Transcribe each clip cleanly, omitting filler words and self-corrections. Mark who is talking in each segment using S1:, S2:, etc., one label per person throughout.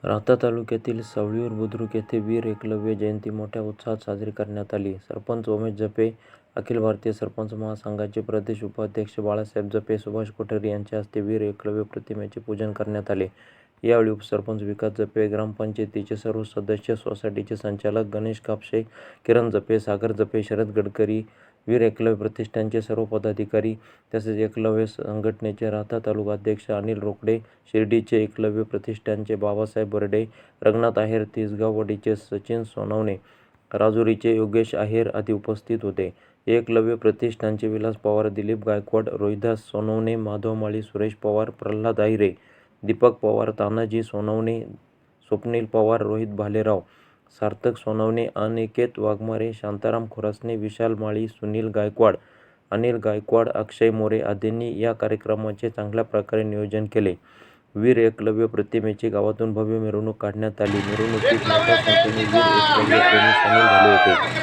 S1: राहता तालुक्यातील सावळीवर बुद्रुक येथे वीर एकलव्य जयंती मोठ्या उत्साहात साजरी करण्यात आली. सरपंच उमेश जपे, अखिल भारतीय सरपंच महासंघाचे प्रदेश उपाध्यक्ष बाळासाहेब जपे, सुभाष कोठारी यांच्या हस्ते वीर एकलव्य प्रतिमेचे पूजन करण्यात आले. यावेळी उपसरपंच विकास जपे, ग्रामपंचायतीचे सर्व सदस्य, सोसायटीचे संचालक गणेश कापसे, किरण जपे, सागर जपे, शरद गडकरी, वीर एकलव्य प्रतिष्ठानचे सर्व पदाधिकारी तसेच एकलव्य संघटनेचे राहता तालुका अध्यक्ष अनिल रोकडे, शिर्डीचे एकलव्य प्रतिष्ठानचे बाबासाहेब बर्डे, रंगनाथ आहेर, तिसगाववाडीचे सचिन सोनवणे, राजुरीचे योगेश आहेर आदी उपस्थित होते. एकलव्य प्रतिष्ठानचे विलास पवार, दिलीप गायकवाड, रोहिदास सोनवणे, माधव माळी, सुरेश पवार, प्रल्हाद आहिरे, दीपक पवार, तानाजी सोनवणे, स्वप्नील पवार, रोहित भालेराव, सार्थक सोनवणे, अनिकेत वाघमारे, शांताराम खुरासने, विशाल माळी, सुनील गायकवाड, अनिल गायकवाड, अक्षय मोरे आदींनी या कार्यक्रमाचे चांगल्या प्रकारे नियोजन केले. वीर एकलव्य प्रतिमेची गावातून भव्य मिरवणूक काढण्यात आली. मिरवणुकीत मोठ्या संख्येने वीर एकलव्य प्रेमी सामील झाले होते.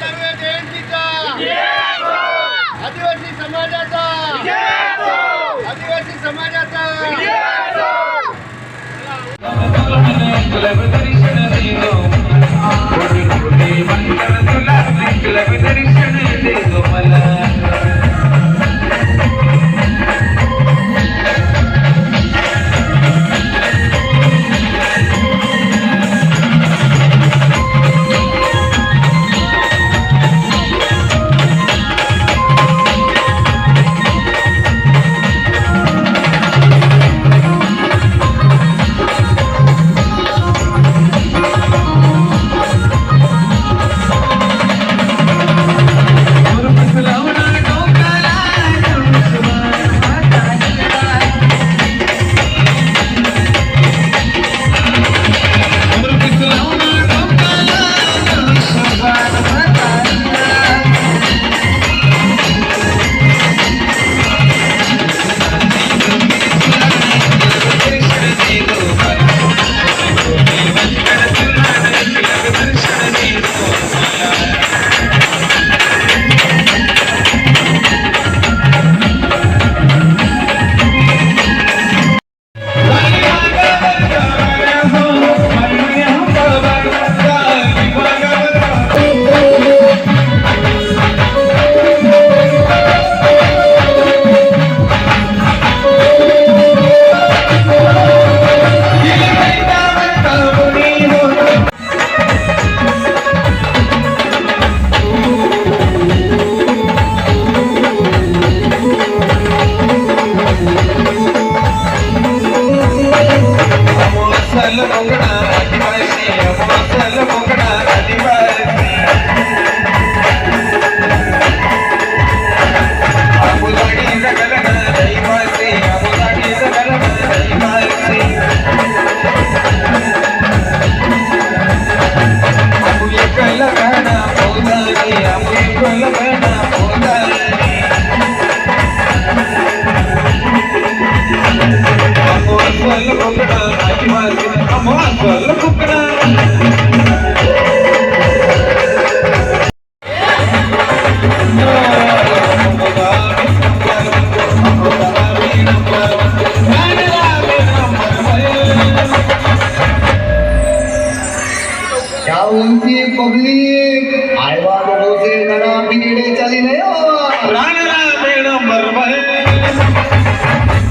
S2: पब्लिक आयवा लोगों से जरा भीड़ चली नहीं हो राणा नंबर 1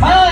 S2: हां